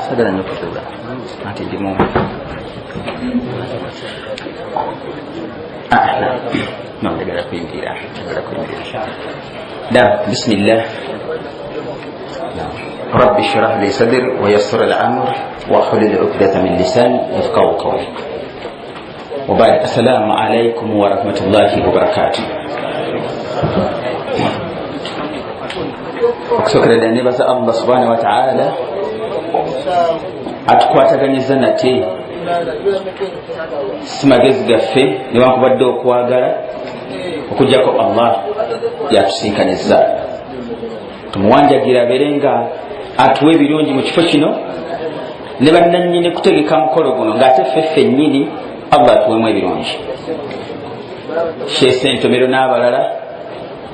sagala nnyo kutuula ate ndimu ndagala kuyingira bismillah رب اشرح لي صدري ويسر الامر واحلل عقدة من لساني يفقهوا قولي وبعد السلام عليكم ورحمة الله وبركاته. Okusokera ddala nebaza Allah subhanahu wa ta'ala atukwataganyiza nate si magezi gaffe newankubadde okwagala okujjako Allah yatusinkaniza tumuwanjagira abeere nga atuwa ebirungi mu kifo kino ne bannannyini kutegeka mukolo guno ng'ate ffe nnyini Allah atuwemu ebirungi. Sheikh Entomero n'abalala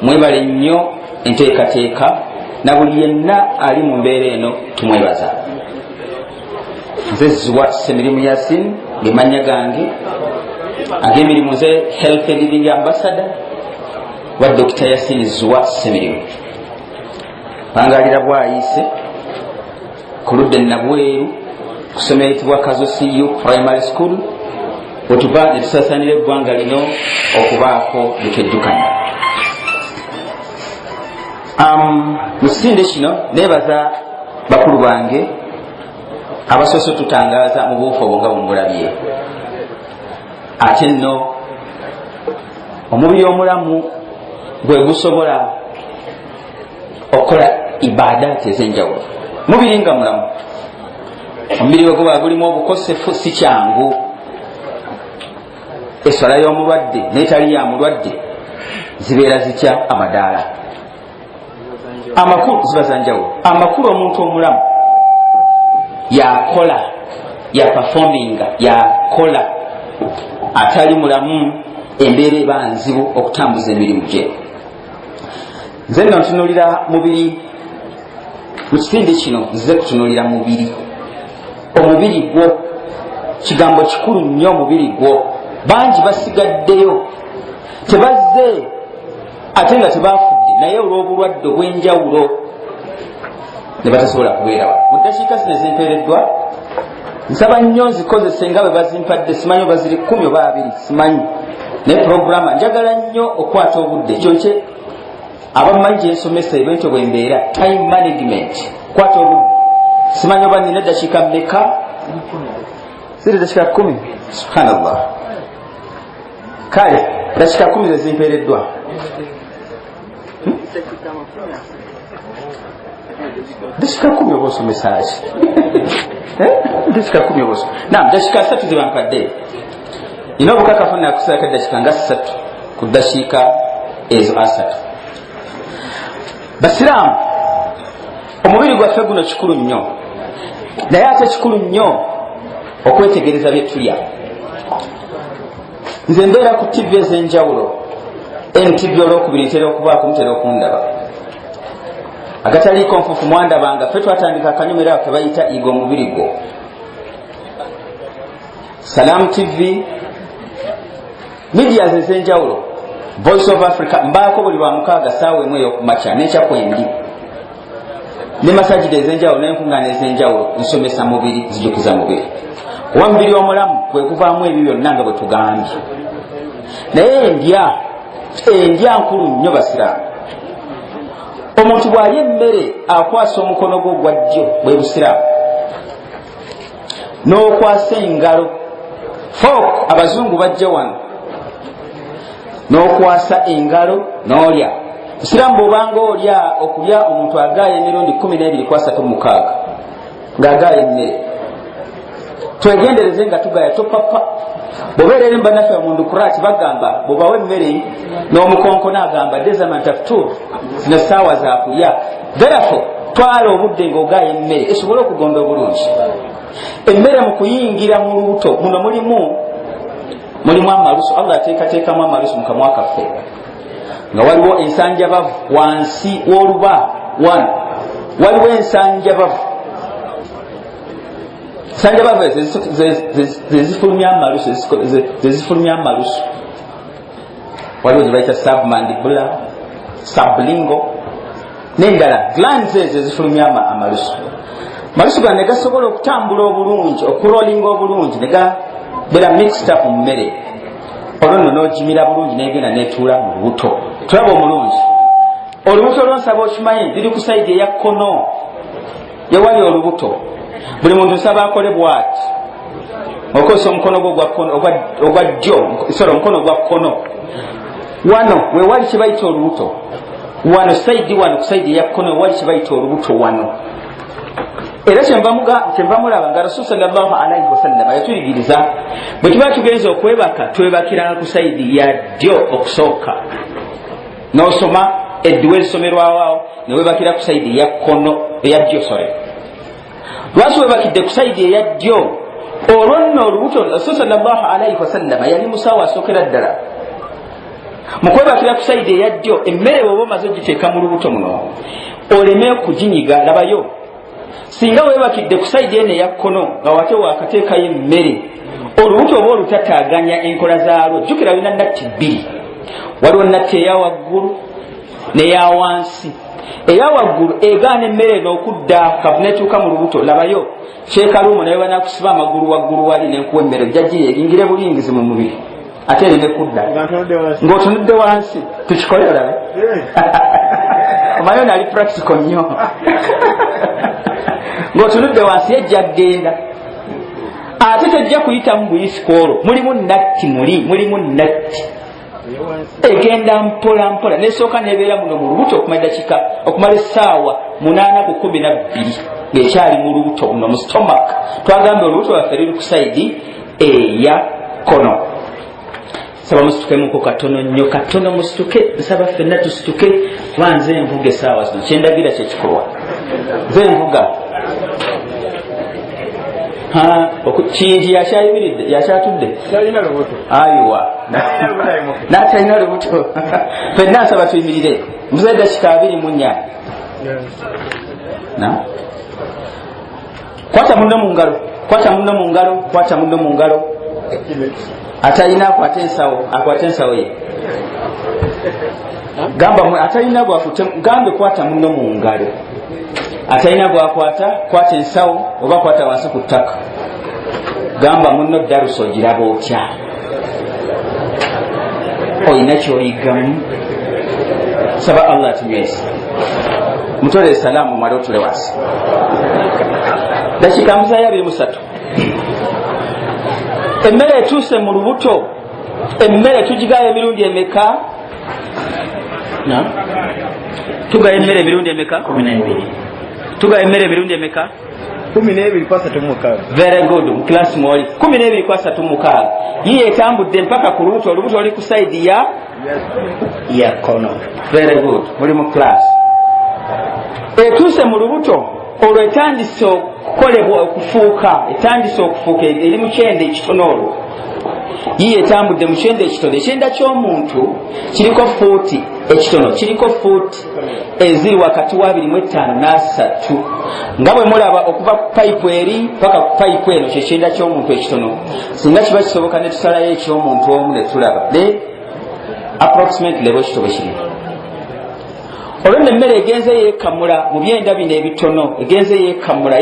mwebale nnyo enteekateeka na buli yenna ali mu mbeera eno tumwebaza. Nze Zziwa Ssemirimu Yasiin gemanya gange ag'emirimu ze Health and Living Ambassador wa Dr. Yasiin Zziwa Ssemirimu. Bangalira bwayise ku ludda nabweru ku ssomero eyitibwa Kazo CU Primary School wetuba ne tusaasaanira eggwanga lino okubaako likeddukanya. Mu kisinde kino neebaza bakulu bange abasoose tutangaaza mu buufu obwo nga bumulabye. Ate nno omubiri omulamu gwe gusobola okukola ibaadaati ez'enjawulo. Mubiri nga mulamu omubiri we guba gulimu obukosefu si kyangu. Eswala y'omulwadde n'etali ya mulwadde zibeera zitya amadaala. Amakulu ziba za njawulo. Amakulu omuntu omulamu yakola yapafominga yakola, atali mulamu embeera eba nzibu okutambuza emirimu gye. Nze nno ntunuulira mubiri mu kisinde kino, nzize kutunuulira mubiri. Omubiri gwo kigambo kikulu nnyo. Omubiri gwo bangi basigaddeyo tebazze ate nga tebafudde naye olw'obulwadde obw'enjawulo ne batasobola kubeerawo. Mu ddakiika zino ezimpeereddwa nsaba nnyo nzikozese nga bwe bazimpadde. Simanyi oba ziri 10 oba 2 simanyi, naye purogurama njagala nnyo okukwata obudde. Ekyo nkye abamanyi gye nsomesa ebintu bw'embeera time management, kwata obudde. Simanyi oba nina eddakiika mmeka, ziri eddakiika 10. Subhanallah. Kale eddakiika 10 zezimpeereddwa. Dakika 10 oba osomesa ki? Dakika 10 oba osomesa. Naam, dakika 3 zibampadde. Nina obukakafu nakusirako eddakiika nga 3 ku ddakiika ezo 3. Basiraamu, omubiri gwaffe guno kikulu nnyo, naye ate kikulu nnyo okwetegereza bye tulya. Nze mbeera ku TV ez'enjawulo. NTV olwokubiri ntera okubaako, mutera okundaba. Agataliiko nfufu mwandabanga. Ffe twatandika akanyumira ke bayita Igo omubiri gwo. Salam TV, media ez'enjawulo, Voice of Africa mbaako buli lwa 6 ssaawa emu ey'okumakya n'ekyakwembi. Ne masajida ez'enjawulo n'enkuŋŋaana ez'enjawulo nsomesa mubiri, zijukiza mubiri. Kuba mubiri omulamu gwe guvaamu ebyo byonna nga bwe tugambye. Naye endya nkulu nnyo basiraamu. Omuntu bw'alya emmere akwasa omukono gwe ogwa ddyo bwe busiraamu, n'okwasa engalo fork abazungu bajja wano, n'okwasa engalo n'olya. Busiraamu bw'obanga olya okulya omuntu agaaya emirundi 12 ku 36 ng'agaaya emmere. Twegendereze nga tugaya topapa. Bw'obeera eri bannaffe omuntu kuraati bagamba bw'obawa emmere n'omukonko n'agamba desament of two zino ssaawa za kulya. Therefore twala obudde ng'ogaaya emmere esobole okugonda obulungi. Emmere mu kuyingira mu lubuto muno mulimu amalusu. Allah ateekateekamu amalusu mu kamwa kaffe nga waliwo ensanjabavu wansi w'oluba 1, waliwo ensanjabavu. Ensanjabavu zezifulumya amalusu, waliwo gye bayita submandibular, sublingo n'endala glands ezo ezifulumya amalusu. Malusu gano ne gasobola okutambula obulungi, okurolinga obulungi, ne gabeera mixed up mu mmere. Olwo nno n'ogimira bulungi n'egenda n'etuula mu lubuto. Tulaba omulungi. Olubuto lwonsaba okimanyi liri ku sayidi eya kkono yewali olubuto. Buli muntu nsaba akole bw'ati. Okozesa omukono gwo ogwa ddyo, omukono gwa kkono. Wano wewali kye bayita olubuto. Wano sayidi wano ku sayidi eya kkono wewali kye bayita olubuto wano. Era kyenva mulaba nga Rasul sallallahu alaihi wasallam yatuyigiriza bwe tuba tugenza okwebaka twebakiranga ku sayidi ya ddyo okusooka. N'osoma edduwa ezisomerwawo ne webakira ku sayidi eya kkono eya ddyo sore. Lwaki webakidde ku sayidi eya ddyo? Olwo nno olubuto Rasul sallallahu alaihi wasallam yali musawo asookera ddala. Mu kwebakira ku sayidi eya ddyo emmere bw'oba omaze ogiteeka mu lubuto muno oleme okuginyiga. Labayo singa webakidde ku sayidi eno eya kkono nga wate wakateekayo emmere olubuto oba olutataaganya enkola zaalwo. Jjukira lina nnatti bbiri. Waliwo nnatti eya waggulu n'eya wansi. Eya waggulu egaana emmere n'okudda kavuneetuuka mu lubuto. Labayo kyekaluumu naye banakusiba amagulu waggulu wali n'enkuwa emmere ojjagi eringire bulingizi mu mubiri ate ereme kudda ng'otunudde wansi. Tukikole olabe omanyi naali practical nnyo ng'otunudde wansi yejja genda ate tejja kuyitamu buyisi kwolwo. Mulimu nnatti mulimu nnatti egenda mpola mpola nesooka nebeera muno mu lubuto okumala essaawa 8 ku 12 ng'ekyali mu lubuto muno mu stomach. Twagambe olubuto lwaffe liri ku sayidi eya kkono. Saba musitukemu katono nnyo, katono musituke. Nsaba ffenna tusituke kuba nze envuga essaawa zino kyendagira kyekikolwa. Nze envuga kingi yakyayimiridde yakyatudde ayiwa n'atalina lubuto. Ffenna nsaba tuyimirire muze dakika 24. Kwata munno mu ngalo, kwata munno mu ngalo, kwata munno mu ngalo. Atalina akwate ensawo ye. Gamba atalina gwafute gambe kwata munno mu ngalo. Atalina gwakwata kwata ensawo oba kwata wansi ku ttaka. Gamba munno daruso giraba otya. Oyina kyoyigamu. Saba Allah tunywese. Mutole salaamu mwali otule wansi. Dakika 23. Emmere etuuse mu lubuto. Emmere tugigayo emirundi emeka? Tugayo emmere emirundi emeka? 12. Tugayo emmere emirundi emeka? 12.36. Very good. Class mwoli 12.36. Yiye etambudde mpaka ku lubuto. Olubuto oli ku sayidi ya kkono. Very good. Muli mu class. Etuuse mu lubuto olwo etandise okukolebwa okufuuka. Etandise okufuuka eri mu kyende ekitono olwo. Yiye etambudde mu kyende ekitono. Ekyenda ky'omuntu kiriko fuuti ekitono kiriko fuuti eziri wakati wa 25 n'asatu. Nga bwe mulaba okuva ku payipu eri paka ku payipu eno kyekyenda ky'omuntu ekitono. Singa kiba kisoboka ne tusalayo eky'omuntu omu ne tulaba approximately bwe kito bwe kiri. Olwo emmere egenze yeekamula mu byenda bino ebitono, egenze yeekamula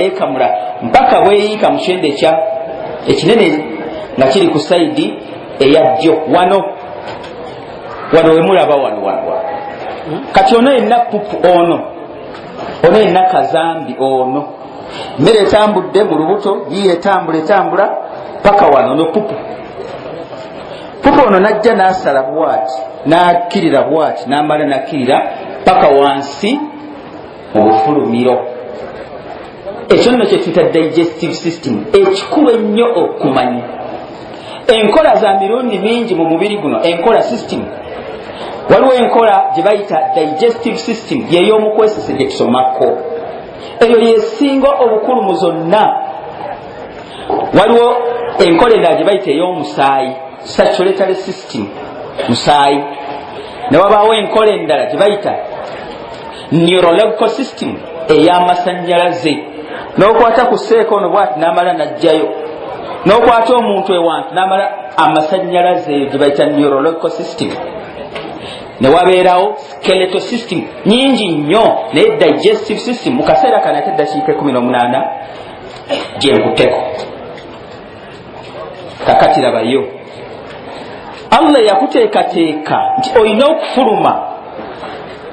mpaka bweyiika mu kyende ekinene nga kiri ku sayidi eya ddyo. Wano we mulaba wano. Kati ono yenna pupu ono yenna kazambi ono. Mmere etambudde mu lubuto yiye etambula paka wano no pupu ono najja n'asala bwati n'akkirira bwati n'amala n'akkirira paka wansi mu bufulumiro. Ekyo nno kye tuyita digestive system, ekikulu ennyo okumanya. Enkola za mirundi mingi mu mubiri guno, enkola system. Waliwo enkola gye bayita digestive system y'ey'omukwesese gye tusomako. Eyo yesinga obukulu mu zonna. Waliwo enkola endala gye bayita ey'omusaayi, circulatory system, musaayi. Ne wabaawo enkola endala gye bayita neurological system ey'amasannyalaze. N'okwata ku seeko ono bw'ati n'amala n'ajjayo. N'okwata omuntu ewantu n'amala amasannyalaze eyo gye bayita neurological system. ne wabeerawo skeletal system nyingi nnyo naye digestive system mu kaseera kana ate eddakiika 18 gyenkuteko. kakati labayo Allah yakuteekateeka nti olina okufuluma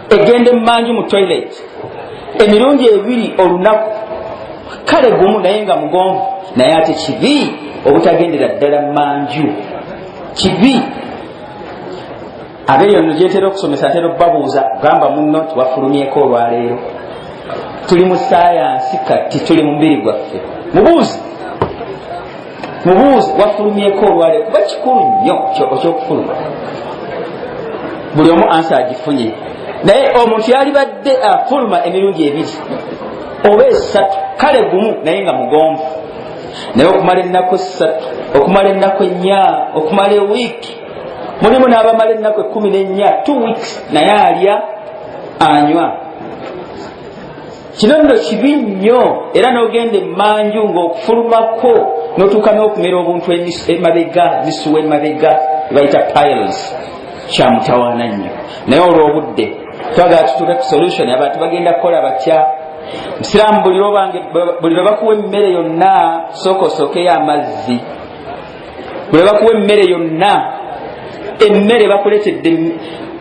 egende mmanju mu toilet emirundi 2 olunaku, kale gumu naye nga mugonvu, naye ate kibi obutagendera ddala mmanju, kibi. Abeeyo nno gyentera okusomesa ntera okubabuuza gamba munno nti wafulumyeko olwaleero, tuli mu sayansi kati, tuli mu mubiri gwaffe, mubuuzi wafulumyeko olwaleero, kuba kikulu nnyo ekyokufuluma. Buli omu ansa agifunye, naye omuntu yalibadde afuluma emirundi 2 oba 3, kale gumu naye nga mugonvu, naye okumala ennaku 3, okumala ennaku 4, okumala ewiiki, mulimu n'abamala ennaku 14, 2 weeks, naye alya anywa. Kino nno kibi nnyo, era n'ogenda emmanju ng'okufulumako n'otuuka n'okumera obuntu emabega, misuwa emabega, bayita piles, kyamutawaana nnyo. Naye olw'obudde twagala tutuuke ku solution. Abantu bagenda kukola batya? Musiraamu buli lwe bakuwa emmere yonna sooka osookeyo amazzi. Buli lwe bakuwa emmere yonna, emmere bakuletedde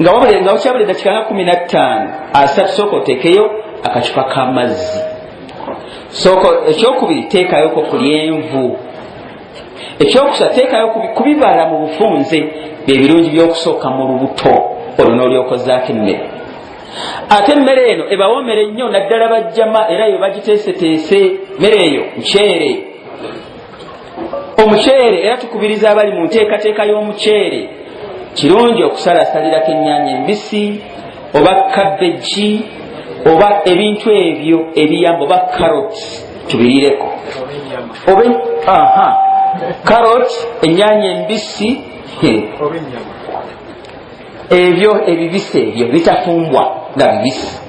nga okyabula eddakiika nga 15 asatu, sooka oteekeyo akacupa k'amazzi. Ekyokubiri teekayoko ku lyenvu. Ekyokusatu teekayo kubibala mu bufunze, bye birungi by'okusooka mu lubuto, olwo n'olyokozaako emmere. Ate emmere eno ebawoomere nnyo, naddala bajjama, era yo bagiteeseteese. Mmere eyo muceere. Omuceere era tukubiriza abali mu nteekateeka y'omuceere, kirungi okusalasalirako ennyaanya embisi oba kabbeji oba ebintu ebyo ebiyamba, oba carrot tubiriireko, oba carrot, ennyaanya embisi, ebyo ebibisi ebyo bitafumbwa nga bibisi.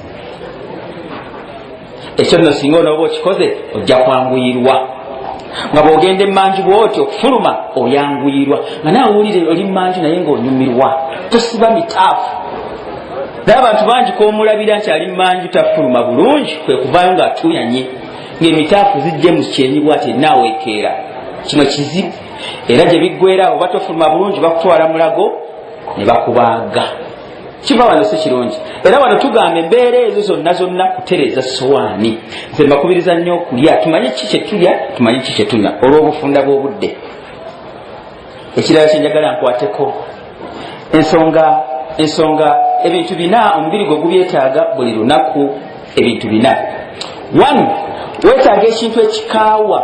Ekyo nno singa onooba okikoze ojja kwanguyirwa, nga bw'ogenda emmanju bw'oti okufuluma oyanguyirwa, nga naawe owulire oli mmanju naye ng'onyumirwa, tosiba mitaafu. Naye abantu bangi koomulabira nti ali mmanju tafuluma bulungi, kwe kuvaayo ng'atuuyanye, ng'emitaafu zijje mu kyenyi bw'ati enaaweekeera. Kino kizibu, era gye biggweera oba tofuluma bulungi bakutwala mulago ne bakubaaga. Kiva wano si kirungi. Era wano tugamba embeera ezo zonna kutereeza sowaani. Nze mbakubiriza nnyo okulya, tumanye ki kye tulya, tumanye ki kye tunywa, olw'obufunda bw'obudde. Ekirala kye njagala nkwateko, ensonga ebintu 4 omubiri gwe gubyetaaga buli lunaku, ebintu 4. 1, weetaaga ekintu ekikaawa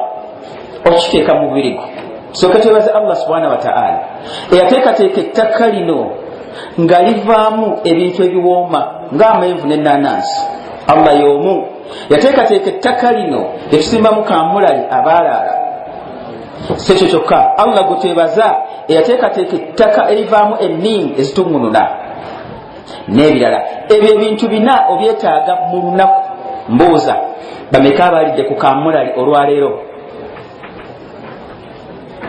okiteeka mu mubiri gwo. Sooka twebaze Allah subhanahu wa ta'ala eyateekateeka ettaka lino nga livaamu ebintu ebiwooma ng'amenvu n'ennaanansi. Allah y'omu yateekateeka ettaka lino etusimbamu kamulali abaalaala. Si ekyo kyokka, Allah gwe twebaza eyateekateeka ettaka erivaamu enniimu ezituŋŋununa n'ebirala. Ebyo ebintu 4 obyetaaga mu lunaku. Mbuuza, bameka abalidde ku kamulali olwaleero?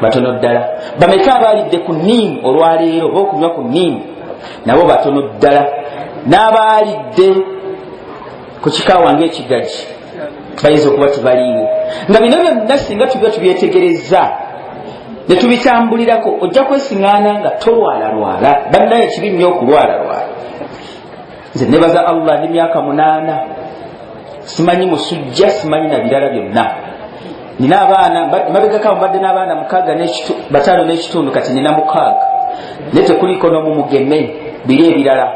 Batono ddala. Bameka abalidde ku nniimu olwaleero oba okunywa ku nniimu? Nabo batono ddala. N'abaalidde ku kikaawa ng'ekigaji bayinza okuba tebaliiwo. Nga bino byonna singa tuba tubyetegereza ne tubitambulirako, ojja kwesiŋŋaana nga tolwalalwala. Bannaye kibi nnyo okulwalalwala. Nze nebaza Allah ndi myaka 8, simanyi musujja, simanyi na birala byonna. Nina abaana mabegakaawo mbadde n'abaana 5 n'ekitundu, kati nina 6, naye tekuliko n'omu mugeme biri ebirala.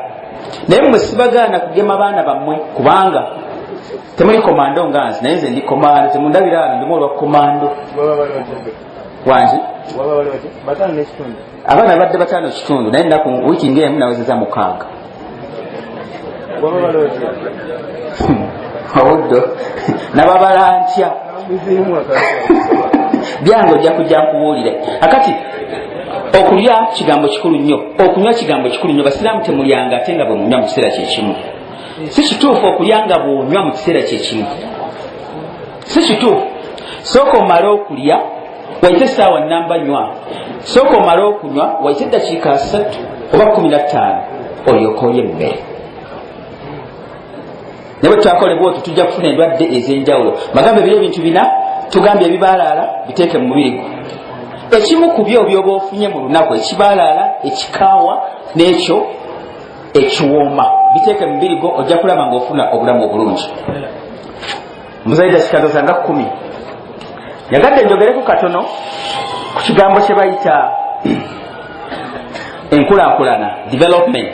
Naye mmwe sibagaana kugema baana bammwe kubanga temuli komando nga nze, naye nze ndi komando. Temundabira wano ndimu olwa komando wangi. Abaana badde 5 n'ekitundu, naye nnaku wiiki ng'emu nawezeza 6. Obuddo nababala ntya byange ojja kujja nkubuulire. Akati okulya kigambo kikulu nnyo, okunywa kigambo kikulu nnyo. Basiraamu temulyanga ate nga bwe munywa mu kiseera kyekimu. Si kituufu okulya nga bw'onywa mu kiseera kyekimu, si kituufu. Sooka omale okulya wayite essaawa nnamba nywa, sooka omale okunywa wayite eddakiika 3 oba 15, olyokoye emmere. naye bwe twakolebwa otyo tujja kufuna endwadde ez'enjawulo. magambo ebiri ebintu bina tugambye ebibaalaala biteeke mu mubiri gwo. ekimu ku byo byoba ofunye mu lunaku, ekibaalaala, ekikaawa n'ekyo ekiwooma, biteeke mu mubiri gwo, ojja kulaba ng'ofuna obulamu obulungi. muzaida kikadoza nga 10 yagadde njogereko katono ku kigambo kye bayita enkulaakulana, development.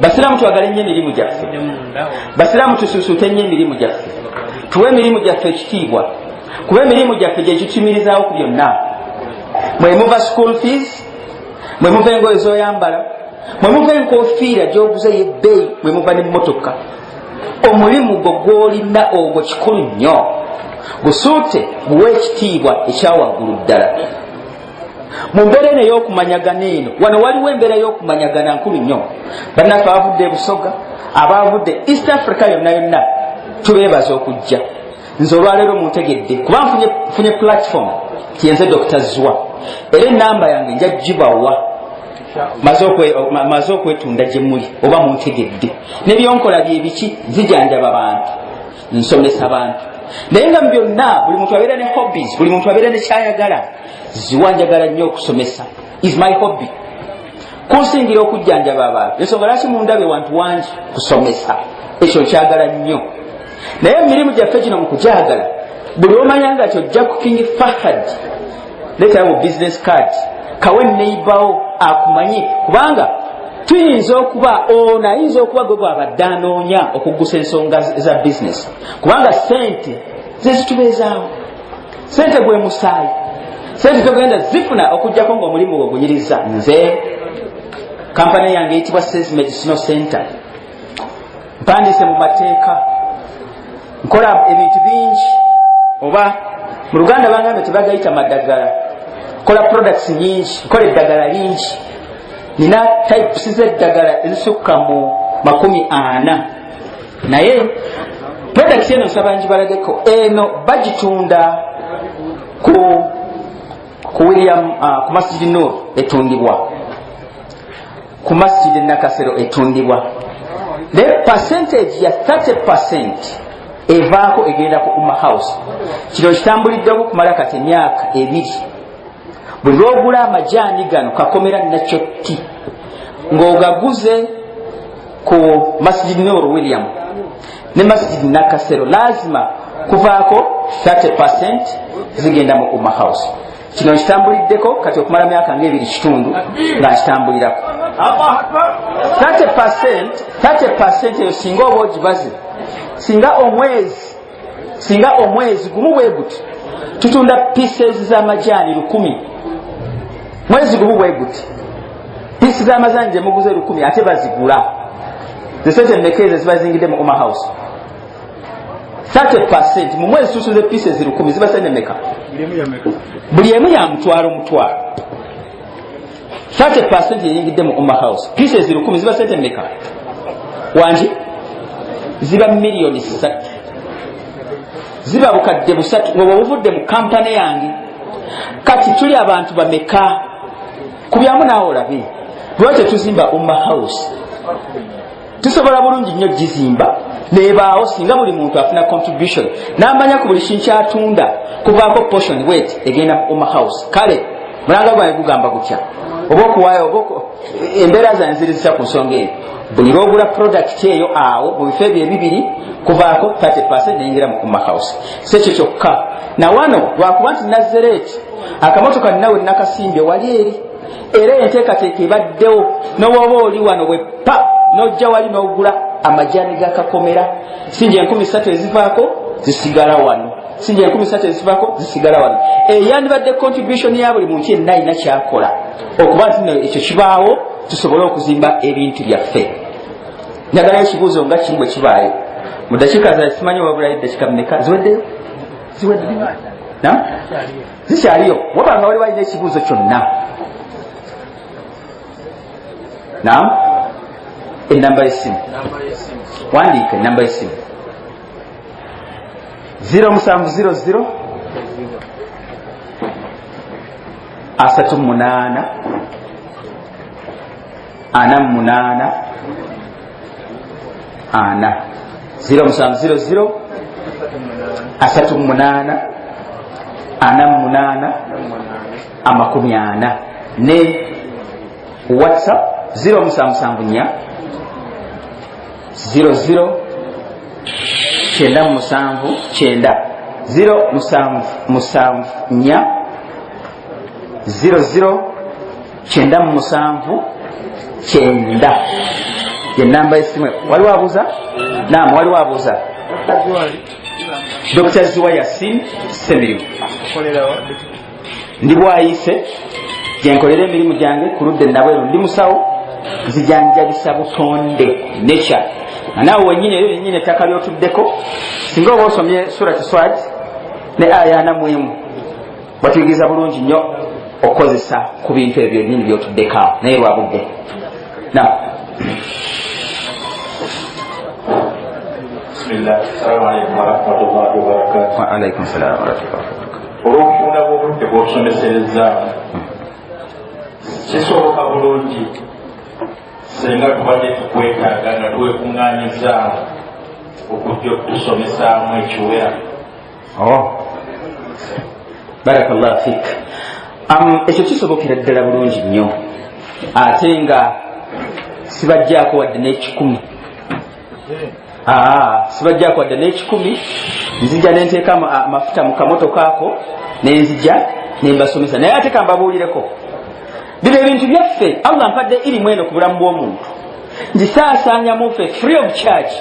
basiraamu twagale nnyo emirimu gyaffe, basiraamu tususuute nnyo emirimu gyaffe, tuwe emirimu gyaffe ekitiibwa, kuba emirimu gyaffe gye kitumirizawo ku byonna. mwe muva school fees, mwe muva engoye z'oyambala, mwe muva enkofiira gy'oguze y'ebbeeyi, mwe muva n'emmotoka. omulimu gwo gw'olina ogwo kikulu nnyo, gusuute guwe ekitiibwa ekyawaggulu ddala. mu mbeera eno ey'okumanyagana eno, wano waliwo embeera y'okumanyagana nkulu nnyo. bannaffe abavudde e Busoga, abavudde East Africa yonna yonna, tubeebaza okujja. nze olwaleero muntegedde kuba nfunye platform tiyenze Dr. Zziwa, era enamba yange nja gibawa maze okwetunda gye muli, oba muntegedde. nebyonkola bye biki? nzijanjaba bantu, nsomesa bantu. naye nga mu byonna buli muntu abeera ne hobbies, buli muntu abeera ne kyayagala. Zziwa njagala nnyo okusomesa, is my hobby. kunsingira okujjanjaba abantu, ensonga lwaki mundabe wantu wangi kusomesa, ekyo kyagala nnyo. naye emirimu gyaffe gino mu kugyagala, buli omanya nga kyojja kukingi Fahad, leetawo business card, kawe neighbawo akumanyi, kubanga tuyinza okuba ono ayinza okuba gwe bw'abadde anoonya okuggusa ensonga za business, kubanga sente zezitubeezaawo, sente gwe musaayi, sente togenda zifuna okugjako ng'omulimu gwe gunyiriza. nze kampani yange eyitibwa Sales Medicinal Center, mpandiise mu mateeka, nkola ebintu bingi, oba mu Luganda bangambe tebagayita madagala, nkola products nyingi, nkola eddagala lingi, nina types z'eddagala ezisukka mu 40. naye products eno nsaba ngibalageko, eno bagitunda ku William ku Masjid Nur etundibwa, ku Masjid Nakasero etundibwa. ne percentage ya 30% evaako egenda ku Umma House. kino kitambuliddeko kumala kati emyaka 2. buli lwogula amajaani gano kakomera nakyo ti ng'ogaguze ku Masjid Nur William ne Masjid Nakasero, lazima kuvaako 30% zigenda mu Umma House. kino kitambuliddeko kati okumala myaka nga 2.5 nga kitambulirako. 30% eyo singa oba ogibaze, singa omwezi gumu bwe guti tutunda pieces z'amajaani 1000, mwezi gumu bwe guti pieces z'amajaani gye muguze 1000 ate bazigula zesente mmekeze ziba zingidde mu Umma House. 30% mu mwezi tusuze pieces 1000 ziba sente mmeka? buli emu ya mutwalo. 30% yeyingidde mu Umma House, pieces 1000 ziba sente mmeka? wangi ziba miliyoni 3, ziba bukadde 3 ngoba obuvudde mu kampani yange. kati tuli abantu bameka ku byamu naawe olabe lwaki tuzimba Umma House? tusobola bulungi nnyo gizimba nebaawo singa buli muntu afuna contribution n'amanya ku buli kintu kyatunda kuvaako portion weight egenda mu Umma House. kale mulanga gwange gugamba gutya, oba okuwaayo embeera zanzirizisa ku nsonga eyo. buli lwogula product eyo awo mu bifo ebyo ebibiri kuvaako 30% neyingira mu Umma House. sekyo kyokka na wano lwakuba nti Nazareeti akamotoka ninawe nakasimbye wali eri, era enteekateeka ebaddewo n'owoba oli wano bwe pa n'ojja wali n'ogula amajaani gakakomera, sinje 30 ezivaako zisigala wano, sinje 30 ezivaako zisigala wano. eyandibadde contribution ya buli muntu yenna alina kyakola okuba nti ekyo kibaawo tusobole okuzimba ebintu byaffe. njagalayo ekibuuzo nga kiri bwe kibaayo mu dakiika za simanyi wabulayo dakiika mmeka ziweddeyo? zikyaliyo wabanga wali walina ekibuuzo kyonna. enamba y'essimu wandiika enamba y'essimu 0700 38 48 ana 0700 38 48 40 ne WhatsApp 0774 00 979 0774 00 979 ye namba y'essimu. Waliwo abuuza? Naam, waliwo abuuza. Dr. Zziwa Yasiin Ssemirimu. Ndi bwayise gyenkolera emirimu gyange ku ludde nabweru, ndi musawo nzijanjabisa butonde nature. Naawe wennyini eryo lyennyini ettaka lyotuddeko singa oba osomye surati Swad ne aya 4 batuyigiriza bulungi nnyo okukozesa ku bintu ebyo nnyini byotuddeko awo naye lwabudde. Assalamu alaikum warahmatullahi wabarakatuh. Wa alaikum salam warahmatullahi wabarakatuh. Olw'okufuna bw'obudde bw'osomeserezaamu kisoboka bulungi singa tubadde tukwetaaga nga twekuŋŋaanyizaamu okujja okutusomesaamu ekiwera. Barakallahu fik. Ekyo kisobokera ddala bulungi nnyo ate nga sibajjaako wadde n'ekikumi. Sibajjaako wadde n'ekikumi, nzija nenteeka amafuta mu kamotoka ako nenzija nembasomesa. Naye ate kambabuulireko bino ebintu byaffe Allah mpadde irimu eno ku bulamu bw'omuntu ngisaasaanya muffe free of charge,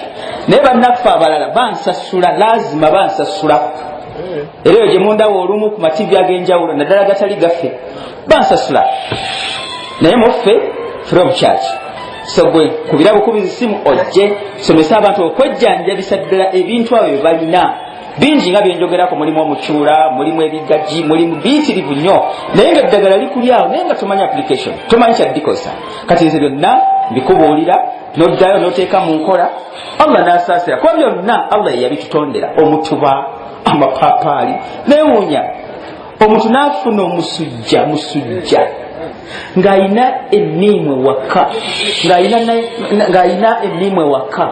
naye bannaffe abalala bansasula, lazima bansasula. Era eyo gye mundawo olumu ku mativi ag'enjawulo naddala gatali gaffe bansasula, naye muffe free of charge. So gwe kubira bukubizi simu ojje somesa abantu okwejjanjabisa ddala ebintu abo bye balina bingi nga byenjogerako. Mulimu omukyula, mulimu ebigaji, mulimu biyitirivu nnyo, naye nga eddagala likuli awo naye nga tomanyi application, tomanyi kyaddikosa. Kati nze byonna mbikubuulira n'oddayo n'oteeka mu nkola, Allah n'asaasira. Kuba byonna Allah ye yabitutondera, omutuba, amapaapaali, neewuunya omuntu n'afuna omusujja ng'ayina enniimu ewaka, ng'ayina enniimu ewaka,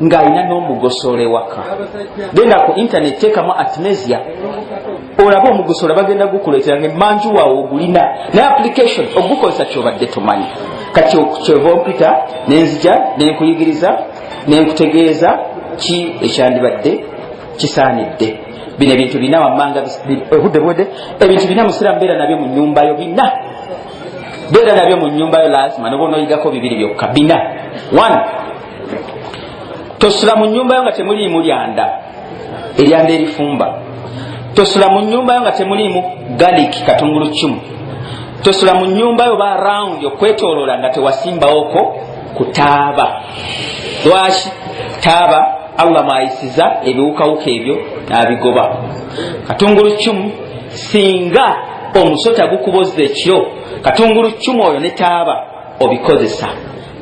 ng'ayina n'omugosoola ewaka. Genda ku internet teekamu artemisia olaba omugosoola bagenda gukuleetera ng'emmanju waawe ogulina, naye application ogukozesa kyobadde tomanyi. Kati kyova ompita nenzija nenkuyigiriza nenkutegeeza ki ekyandibadde kisaanidde. Bino ebintu bina wammanga obudde bwedde, ebintu bina musiramu beera nabyo mu nnyumbayo, bina beera nabyo mu nnyumbayo, lazima noba onoyigako 2 byokka. Bina 1, tosula mu nnyumbayo nga temuliimu lyanda erifumba. Tosula mu nnyumbayo nga temuliimu garlic, katungulu cumu. Tosula mu nnyumbayo ba round okwetooloola nga tewasimbawooko kutaaba. Lwaki? Taaba Allah mwayisiza ebiwukawuka ebyo n'abigoba. Katungulu cumu singa omusota gukuboza ekiro, katungulu cumu oyo ne taaba obikozesa.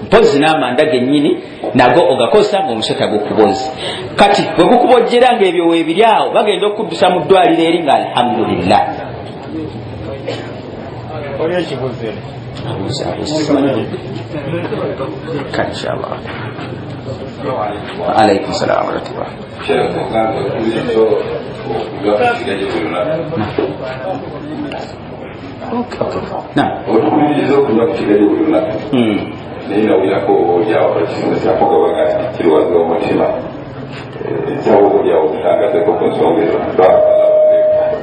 Mpozi n'amanda gennyini nago ogakozesa ng'omusota gukubozi. Kati bwe gukubojjera ng'ebyo weebiri awo bagenda okuddusa mu ddwaliro eri nga alhamdulillah. Oli ekibuze. Inshallah. Wa alaikum salam wa rahmatullah.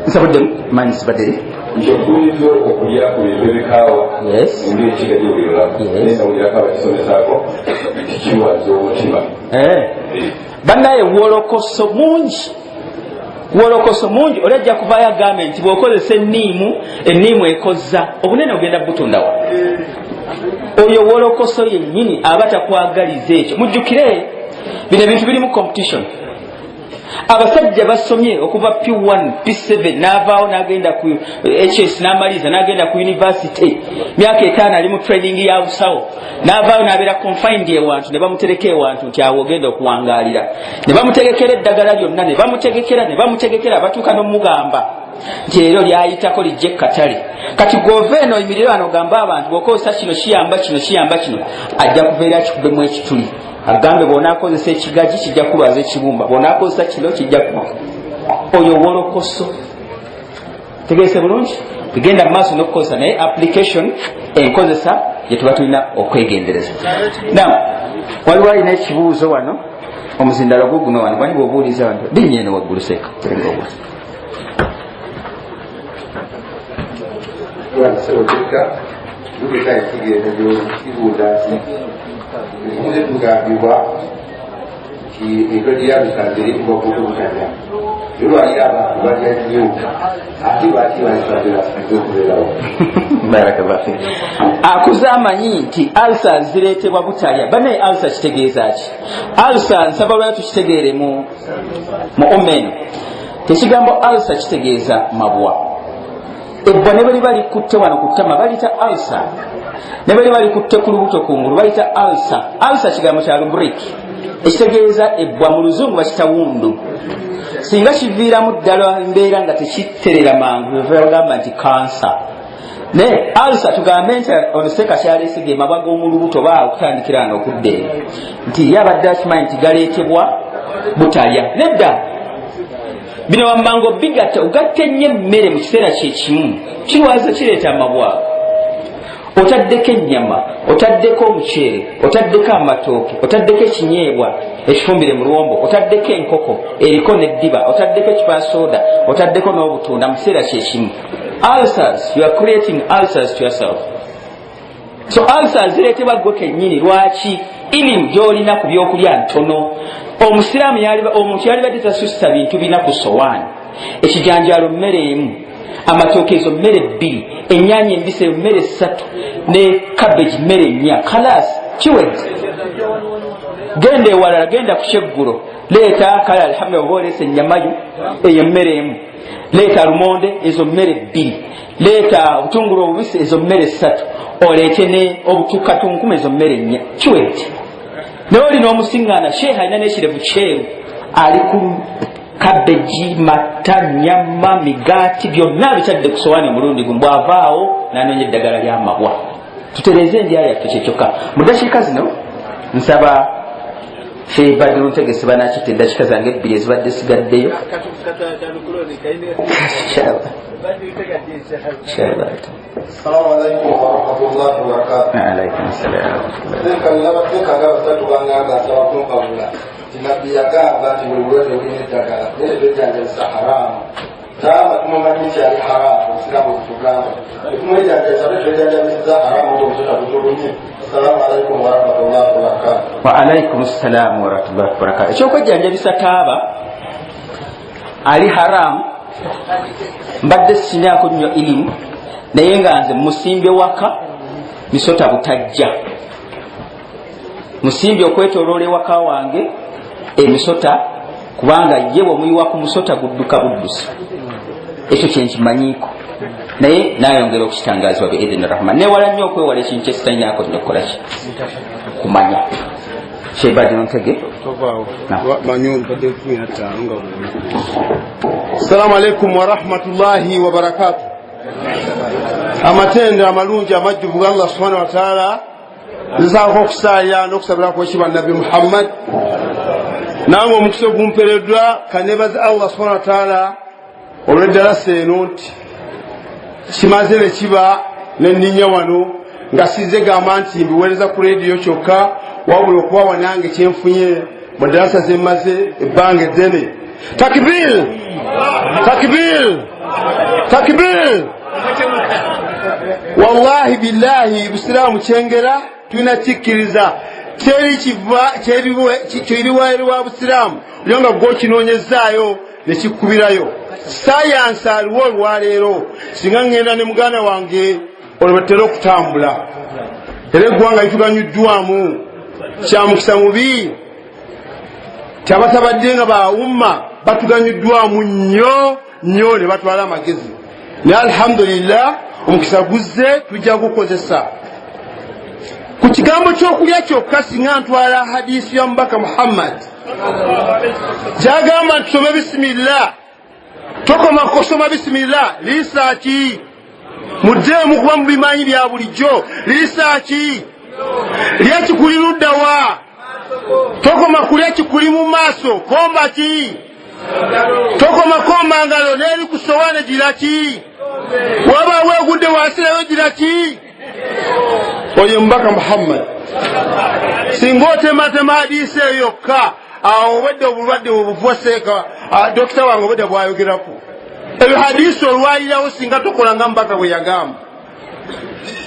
Nsabudde manyi sibadde nkyokuyinza okulya ku bintu ebikaawa ng'ekigalyobirala naye nawulirako abakisomesaako kikiwaza omutima. Bannaye wolokoso mungi olajja kuvaayo agambe nti bw'okozesa enniimu ekozza obunene ogenda butondawa. Oyo wolokoso yennyini aba takwagaliza ekyo. Mujjukire bino ebintu birimu competition. Abasajja basomye okuva P1 P7 n'avaawo n'agenda ku HS n'amaliza n'agenda ku university myaka 5 ali mu training ya busawo, n'avaawo n'abeera confined ewantu, ne bamutereka ewantu nti awo ogenda okuwangaalira, ne bamutegekera eddagala lyonna, ne bamutegekera batuuka n'omugamba nti eryo lyayitako lijje katale. kati gove eno emiriro ano gamba abantu bwokozesa kino kiyamba kino ajja kubeera kikubemu ekituli agambe bwonaakozesa ekigaji kijja kulwaza ekibumba bwonaakozesa kino kijja oyo wolokoso tegese bulungi tugenda mumaaso n'okukozesa naye application enkozesa gyetuba tulina okwegendereza now waliwo alina ekibuuzo wano omuzindalo guguno wano bwani bwobuuliza wano linnya eno waggulu seeka tugambibwa enkodya bisazire kubakukubutanya lwalira abantu balya nnyo ate lwaki bansabira okubeerawo barakabafi akuza amanyi nti alsa zireetebwa butalya banaye alsa kitegeeza ki alsa nsaba lwaki tukitegeere mu omeno tekigambo alsa kitegeeza mabwa ebbwa ne bali balikutte wano ku ttama balita alsa ne bali balikutte ku lubuto kungulu balita alsa alsa kigambo kya lubriki ekitegeeza ebbwa mu luzungu bakita wundu singa kiviiramu ddala mbeera nga tekiterera mangu bagamba nti kansa naye alsa tugambe nti oluseka kyaleesige mabwa g'omu lubuto oba okutandikira nga okudde nti ye abadde akimanyi nti galeetebwa butalya nedda bino wamango bigatta ogatte nnyo emmere mu kiseera kyekimu kirwaza kireeta amabwa otaddeko ennyama otaddeko omuceere otaddeko amatooke otaddeko ekinyeebwa ekifumbire mu luwombo otaddeko enkoko eriko neddiba otaddeko ekipasooda otaddeko n'obutunda mu kiseera kyekimu ulcers, you are creating ulcers to yourself. So ulcers zireetebwa gwe kennyini lwaki ilimu gy'olina ku byokulya ntono omusiraamu omuntu yalibadde tasussa bintu bina ku sowaani ekijanjaalo mmere emu amatooke ezo mmere bbiri ennyaanya embisi eyo mmere 3 ne cabbage mmere 4 kalaasi kiwedde genda ewalala genda ku kyeggulo leeta kale alhamdulillah oba oleesa ennyamayo eyo mmere emu leeta lumonde ezo mmere 2 leeta obutungulu obubisi ezo mmere 3 oleete ne obutukatunkuma ezo mmere 4 kiwedde naye olina omusiŋŋaana sheeha alina n'ekirevu kyeru ali ku kabeji mata nyama migaati byonna bitadde ku sowaani omulundi gumu bw'avaawo n'anoonya eddagala ly'amabwa tutereeze endya yaffe kyekyokka mu ddakiika zino nsaba fe badru ntegese banakitta eddakiika zange 2 ezibadde sigaddeyo Assalamu alaikum warahmatullahi wabarakatuh. Alaikum assalam. Nabi yagamba nti buli bulwadde bulina eddagala naye twejanjabisa haramu taaba tumumanyi kyali haramu obusiraamu butugamba tetumwejanjabisa te twejanjabisiza haramu obututa butulumye. Assalamu alaikum warahmatullahi wabarakatuh. Wa alaikum assalam warahmatullahi wabarakatuh. Ekyokwejanjabisa taaba ali haramu mbadde sinako nnyo ilimu naye nga nze musimbye waka misota butajja musimbye okwetooloola ewaka wange emisota kubanga ye bwomuyiwa ku musota gudduka buddusi ekyo kyenkimanyiiko naye nayongera okukitangaazibwa biidhini rahman newala nnyo okwewala ekintu kyesitalinaako nnyo okukolaki kumanya shebadi nontege. Assalamu alaikum warahmatullahi wabarakatuh. Amatendo amalungi amajjuvu ga Allah subhanahu wa ta'ala nzaako okusaalira n'okusabirako ekiba Nabi Muhammad nange omukisa ogumpereddwa kanebaza Allah subhanahu wa ta'ala olw'eddalasa eno nti kimaze ne kiba nenninya wano nga sizze gamba nti mbiweereza ku leediyo kyokka wabula okuba wanange kyenfunye mu ddalasa zemmaze ebbanga eddene. Takbir! Takbir! Takbir! Wallahi billahi busiraamu kyengera tulina kikkiriza kyeriwairwa busiraamu olyo nga gwokinoonyezaayo ne kikkubirayo. Sayansi aliwo olwaleero singa ŋŋenda ne muganda wange olwo batera okutambula era eggwanga lituganyuddwamu kyamukisa mubi tyabatabadde nga bawumma batuganyuddwamu nnyo nnyo ne batwala amagezi naye alhamdulillah omukisa guzze tujja gukozesa ku kigambo ky'okulya kyokka singa ntwala hadisi ya mubaka Muhammad gyagamba ntusome bisimillah tokoma kusoma bisimillah liisaaki muddemu kuba mu bimanyi bya bulijjo. Liisa ki? Lya kikuli ludda wa? Tokoma kulya kikuli mu maaso. Komba ki? Tokoma komba ngalo n'eri ku sowaane gira ki? Waba weegudde wansi nayo gira ki? Oyo mubaka Muhammad. Singa otematema hadiisi eyo yokka, awo obwedde obulwadde obuvuseeka dokita wange obwedde bwayogerako. Ebyo hadiisi olwalirawo singa tokola nga mubaka bwe yagamba.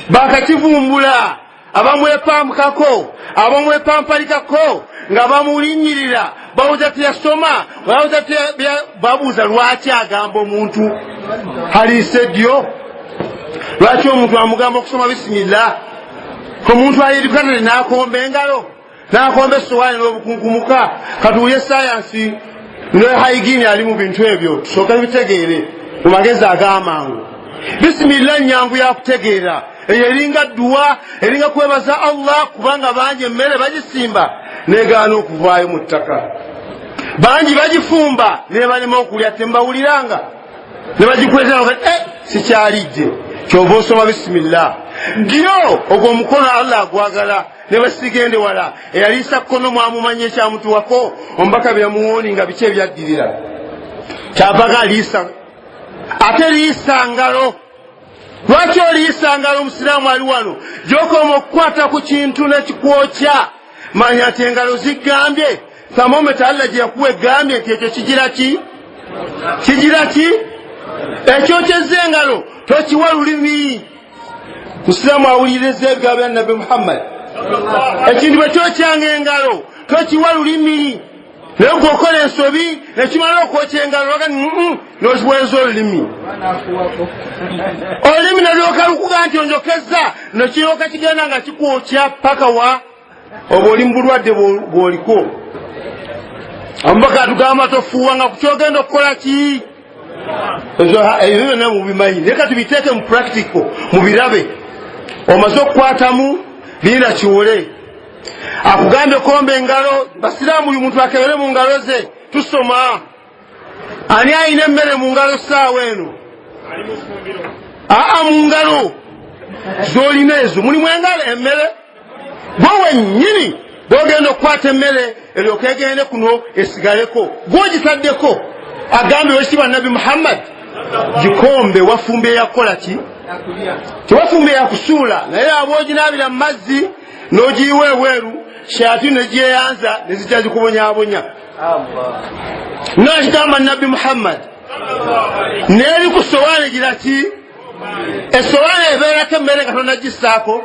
Bakakivumbula, abamwepampukako, abamwepampalikako, nga bamulinnyirira, bawuza teyasoma, babuuza lwaki agamba omuntu haliisa edyo. Lwaki omuntu amugamba okusoma bisimillah? Omuntu ayedukatale n'akomba engalo, n'akomba essowaani n'obukunkumuka. Katuulye sayansi ne haigini ali mu bintu ebyo, tusooka bitegeere mu magezi ag'amangu. Bisimillah nyangu ya kutegeera. Eyo eringa dduwa, eringa kwebaza Allah kubanga bangi emmere bagisimba negaana okuvaayo mu ttaka. Bangi bagifumba ne balema okulya tembawuliranga. Ne bagikwetera sikyalijje. Kyova osoma bisimillah. Giro ogwo omukono Allah agwagala ne basigende wala. Eyaliisa kkono mwamumanya ekyamutuwako omubaka byamuwoni nga biki ebyaddirira. Kyabaga aliisa. Ate liisa ngalo. Lwaki oliisa ngalo omusiraamu ali wano? Gy'okoma okukwata ku kintu nekikwokya. Manya ati engalo zigambye. Thermometer Allah gye yakuwa egambye nti ekyo kigira ki? Kigira ki? Ekyokyezza engalo tokiwa lulimi. Musiraamu awuliriza ebigambo bya Nabbi Muhammad. Ekintu bwe kyokyanga engalo tokiwa lulimi. Naye gwokola ensobi nekimala okwokya engalo n'okiwenza olulimi. Olulimi nalyoka lukuga nti onjokeza nekiryoka kigenda nga kikwokya paka wa oba oli mu bulwadde bw'oliko. Omubaka atugamba tofuuwanga ku kyogenda okukola ki? Ebyo byonna mubimanyi naye ka tubiteeke mu practical mubirabe. Omaze okukwatamu linda kiwole. Akugambye komba engalo. Basiraamu uyu muntu akebere mu ngalo ze tusoma. Ani ayina emmere mu ngalo ssaawa eno? Mu ngalo z'olina ezo mulimu engalo emmere. Gwe wennyini bw'ogenda okukwata emmere eryoka egende kuno esigaleko gw'ogitaddeko. Agambye wekitiibwa Nabbi Muhammad gikombe wafumbe yakukola ki? Tiwafumbe yakusuula naye ab'oginaabira mu mazzi n'ogiyiwa eweeru shayaati ne gyeyanza ne zijja zikubonyaabonya. N'akigamba Nabbi Muhammad n'eri ku sowaani gira ki? Essowaani ebeerako emmere nga tonagissaako.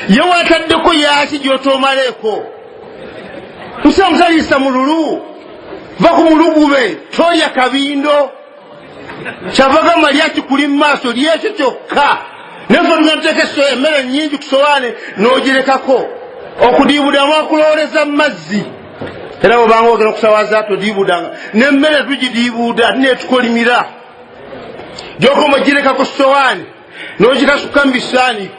Ye wataddeko yaaki gy'otoomaleeko. Musiraamu taliisa mululu. Va ku mulugube tolya kabindo. Kyavaga malya kikuli mu maaso lyekyo kyokka. Nefe tunateeka emmere nnyingi ku sowaani n'ogirekako. Okudiibudamu akulooleza mu mazzi. Era bw'obanga ogenda okusawaaza todiibudanga. N'emmere tugidiibuuda ate neetukolimira. Gy'okoma ogireka ku sowaani n'ogikasuka mu bisaani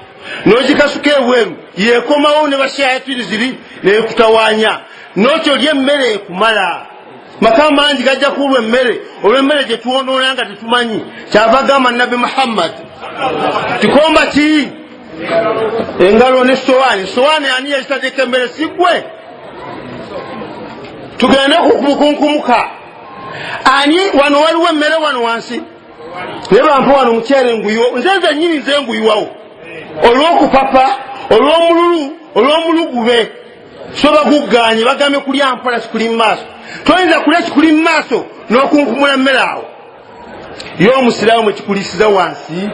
n'ogikasuka eweeru yeekomawo ne bashayaatiri ziri neekutawaanya. N'okyo olya emmere ekumala. Maka mangi gajja kulwa emmere olw'emmere gye tuwonoona nga tetumanyi. Kyava gamba Nabbi Muhammad tikomba ki? Engalo ne sowaani. Sowaani ani yakitaddeko emmere si ggwe? Tugende kumukunkumuka. Ani wano waliwo emmere wano wansi? Naye bampa wano mukyere nguyiwo. Nze nzennyini nze nguyiwawo. Olw'okupapa, olw'omululu, olw'omulugube. So bagugganye bagambye kulya mpola kikuli mu maaso. Toyinza kulya kikuli mu maaso n'okunkumula emmere awo. Ye omusiraamu ekikulisiza wansi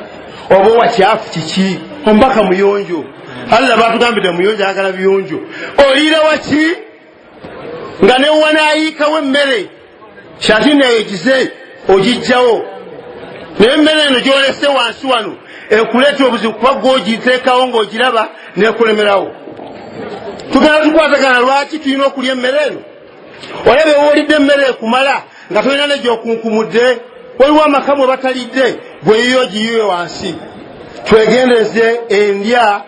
oba wakyafu kiki? Omubaka muyonjo. Allah batugambye muyonjo ayagala biyonjo. Oliira waki? Nga newanayiikawo emmere shaati neegize ogijjawo. Naye emmere eno gy'olese wansi wano ekuleeta obuzibu kuba gw'ogiteekawo ng'ogiraba n'ekulemerawo. Tugenda tukwatagana lwaki tulina okulya emmere eno? Olaba ewolidde emmere ekumala nga tolina ne gy'okunkumudde. Waliwo amaka mwe batalidde gweyiyo giyiwe wansi. Twegendereze endya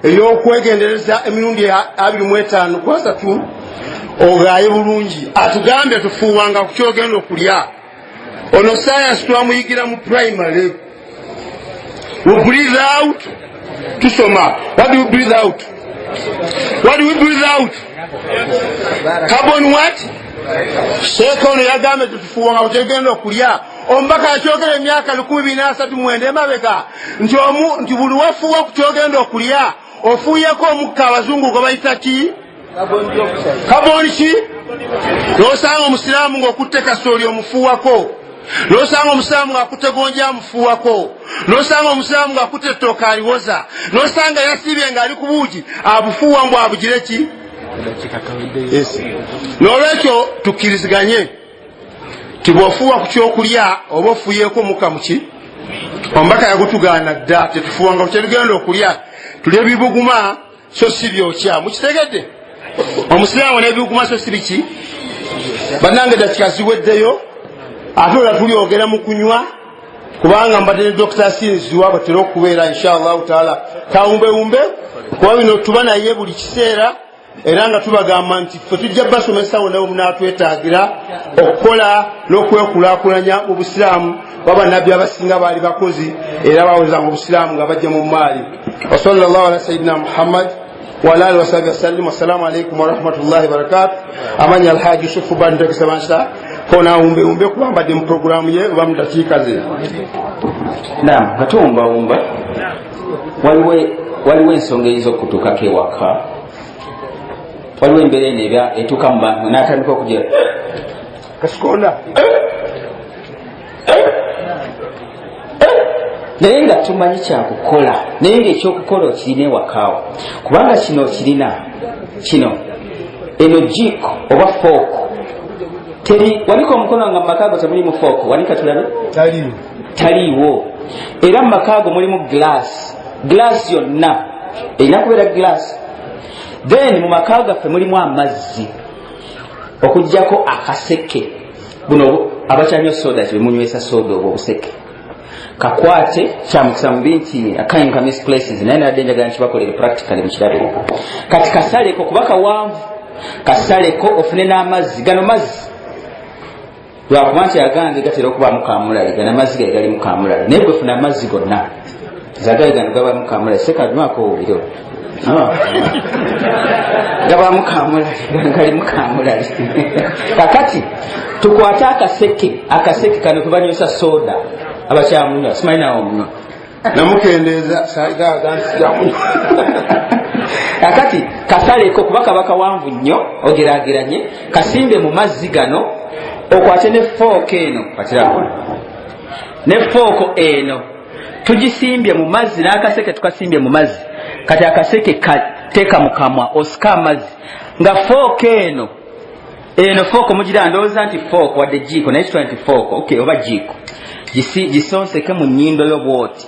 ey'okwegendereza emirundi 25 ku 3 ogaaye bulungi. Atugambye tufuuwanga ku kyogenda okulya. Ono sayansi twamuyigira mu primary. We breathe out. Tusoma. What do we breathe out? What do we breathe out? Carbon what? Sekono yagambe tufuwa nga utegenda okulya. Ombaka akyogera emyaka 2039 emabega nti buli wafuwa ku kyogenda okulya ofuuyeko omukka abazungu gwe bayita ki? Carbon ki? N'osanga omusiraamu ng'okutte kasooli omufuuwako, n'osanga omusiraamu ng'akutte gonja amufuuwako, n'osanga omusiraamu ng'akutte ettooka aliwoza, n'osanga yasibye ng'ali ku buugi abufuuwa mbw abugire ki? N'olwekyo tukkiriziganye ti bw'ofuuwa ku kyokulya oba ofuuyeko omukka muki? Omubaka yagutugaana dda tetufuuwanga ku kyetugenda okulya tulya ebibuguma so si byokya. Mukitegedde? Omusiraamu n'ebibuguma so si biki? Bannange dakika ziweddeyo ate olwa tulyogera mu kunywa kubanga mbadde ne Dr. Yasiin Zziwa batera okubeera inshallah taala kawumbewumbe kuba bino tuba naye buli kiseera era nga tubagamba nti ffe tujja basomesa wonna munaatwetaagira okukola n'okwekulaakulanya mu busiraamu babannabbi abasinga baali bakozi era bawezanga obusiraamu nga bajja mu maali. Wa sallallahu ala sayyidina Muhammad wa ala alihi wa sahbihi wasallim. Assalamu alaikum wa rahmatullahi wa barakatuh. Amanya Alhaji Yusufu Bantekisa Bansa kona umbe kubambadde mu programu ye oba mu dakiika ze. Naam, katumba waliwo ensonga ez'okutuukako ewaka, waliwo embeera eno etuuka mu bantu n'atandika okugira kasikonda naye nga tumanyi kyakukola, naye ngaekyokukola okirina ewakaawo kubanga kino okirina kino eno jiiko oba fooko teri waliko omukono nga mu makaago temulimu fooko wanika tulabe taliiwo, era mu makaago mulimu glass yonna erina kubeera glass. Then mu maka gaffe mulimu amazzi okugjako akaseke buno abakyanywa soda kye munywesa soda obwo obuseke kakwate kyamukisa mu binti akayinka misplaces naye nadde njagala nkibakolere practically mukirabire kati kasaleko kuba kawanvu kasaleko ofune n'amazzi gano mazzi lwakuba nti agange gatera okubaamu kamulali gana amazzi gali galimu kamulali naye gwe funa amazzi gonna zagali gano gabaamu kamulali sekanywako obubiro gabamu kamulali kakati tukwate akaseke kano tubanywesa soda abakyamunywa simanyi nawo omunywa namukendeeza saagagansijamunywa kakati kasaleko kuba kaba kawanvu nnyo ogerageranye kasimbe mu mazzi gano okwate ne fooko eno katirako ne fooko eno tugisimbye mu mazzi n'akaseke tukasimbye mu mazzi kati akaseke kateeka mu kamwa osika amazzi nga fooko eno fooko mugira ndowooza nti fooko wadde jiiko naye kitwa nti fooko okay oba jiiko gisonseke mu nnyindo yo bwoti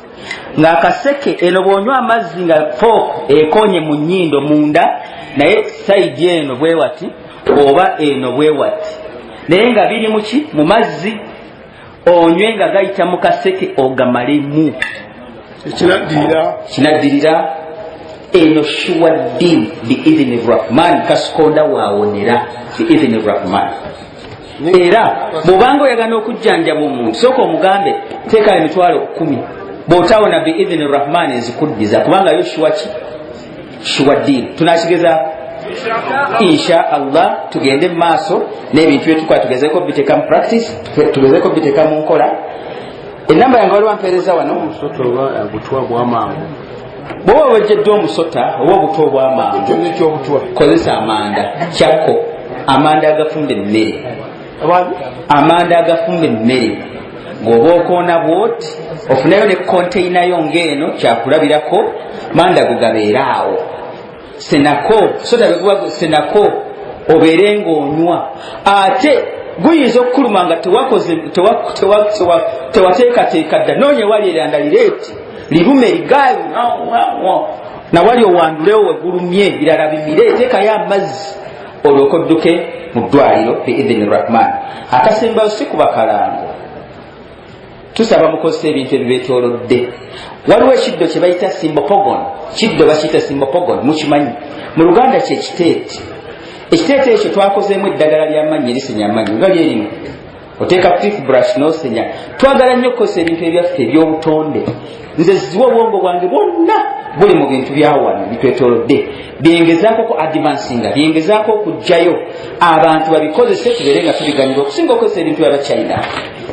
ng'akaseke eno bw'onywa amazzi nga fooko ekonye mu nnyindo munda naye sayidi eno bwe wati oba eno bwe wati naye nga biri muki mu mazzi onywe nga gayita mu kaseke ogamalemu kinaddirira eno shuwaddin biidhini rahman kasikonda waawonera biidhini rahman. Era bw'obanga oyagala okujjanjaba omuntu sooka omugambe teeka emitwalo 10 bw'otawona biidhini rahman ezikuddiza kubanga yo shuwaddin tunakigeza insha allah tugende mu maaso n'ebintu byetukola tugezeeko biteeka mu practice tugezeeko biteeka mu nkola. Enamba yange waliwo mpeereza wano omusota oba obutwa bw'amangu bw'oba wejjedde omusota oba obutwa obw'amangu kozesa amanda kyakko amanda agafumba emmere ng'oba okoona bwoti ofunayo ne konteyinayo ng'eno kyakulabirako manda go gabeeraawo senako soda beguba senako obeere ng'onywa ate guyinza okukuluma nga tewateekateeka dda noonya wali erandalireeti lirume ligaayo nawali owandulewo wegulumye birala bimire teekayo amazzi olwoka odduke mu ddwaliro biidhini rahman. Akasembayo si kuba kalango tusaba mukozesa ebintu ebibeetoolodde. Waliwo ekiddo kye bayita simbopogon, kiddo bakiyita simbopogon mukimanyi mu Luganda kyekiteeti. Ekiteeti ekyo twakozeemu eddagala ly'amannyo erisenya amannyo nga lyerimu oteeka toothbrush nosenya. Twagala nnyo okukozesa ebintu ebyaffe ebyobutonde. Nze Zziwa obwongo bwange bwonna buli mu bintu byawano bitwetoolodde, byengezaako ku advancinga, byengezaako okugjayo abantu babikozese tubeere nga tubiganira okusinga okukozesa ebintu by'Abachina.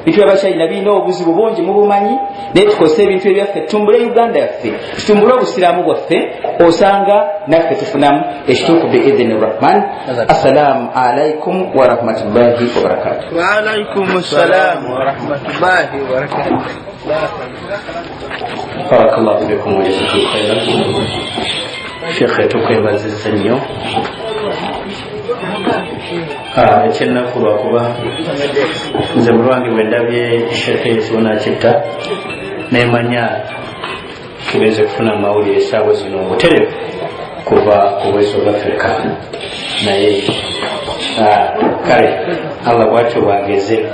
Ebintu by'Abachina birina obuzibu bungi mubumanyi, naye tukozesa ebintu ebyaffe tutumbule Uganda yaffe, tutumbule obusiraamu bwaffe, osanga naffe tufunamu ekituufu biidhini rahman. Assalamu alaikum wa rahmatullahi wa barakatuh. Wa alaikum assalam wa rahmatullahi wa barakatuh. Barakallahu fikum wa jazakum khairan. Sheikh tukwebaziza nnyo ekyennaku lwakuba nze mulwange bwe ndabye Sheikh Yasiin Kitta nemanya tugenze kufuna amawulire essaawa zino obutereevu kuva ku bweso bwa Afrika, naye kale Allah bwatyo bwageze.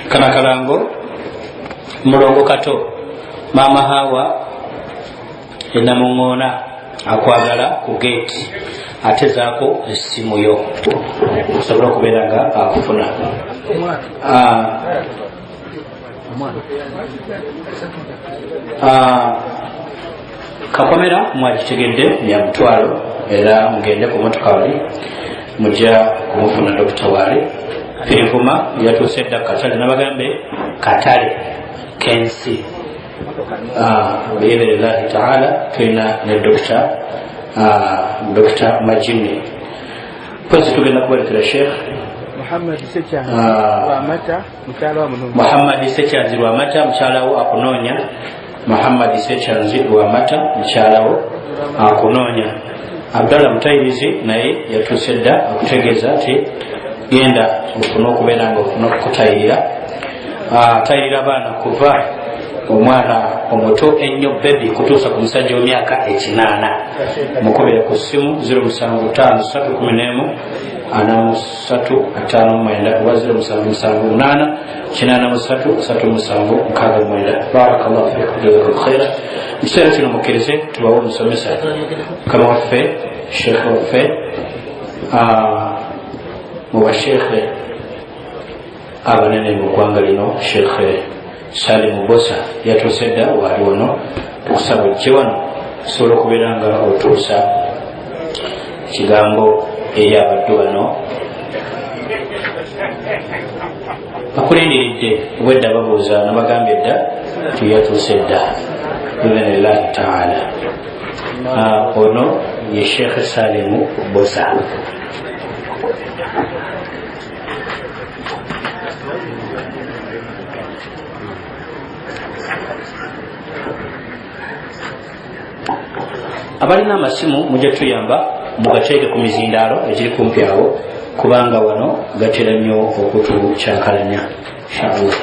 Kana kalango mulongo kato mama Hawa enamuŋŋoona akwagala ku gate atezaako essimu yo osobola okubeera nga akufuna. Kakomera mwagitegedde ya mutwalo era mugende ku motoka wali mujja kumufuna Dr. Wale Firivuma yatuuse dda Katale nabagambe Katale Kensi. Biidhnillahi taala tulina ne Dr. Majini kwezi tugenda kubalekera Sheikh Muhammad Sechanzi Lwamata mukyalawo akunoonya. Muhammad Sechanzi Lwamata mukyalawo akunoonya. Abdallah Mutayirizi naye yatuuse dda akutegeeza nti genda ofuna okubeera nga ofuna okutayirira. Tayirira abaana kuva omwana omuto ennyo bebi kutuusa ku musajja w'emyaka 8. Mukubire ku ssimu 0755438 oba 077838369. Barakallahu fikum jazakum khaira. Ekiseera kino mukkirize tubawe omusomesa kama waffe Sheikh waffe mu bashekhe abanene mu ggwanga lino Sheikh Ssemirimu yatuuse dda waali wano tukusaba ojje wano osobola okubeera nga otuusa ekigambo eri abaddu bano bakulindiridde. Obwedda babuuza nabagambye dda tuyatuuse dda biidhnillahi taala. Ono ye Sheikh Ssemirimu. Abalina amasimu mujja tuyamba mugateeke ku mizindaalo egiri kumpi awo kubanga wano gatera nnyo okutucyankalanya. Inshallah.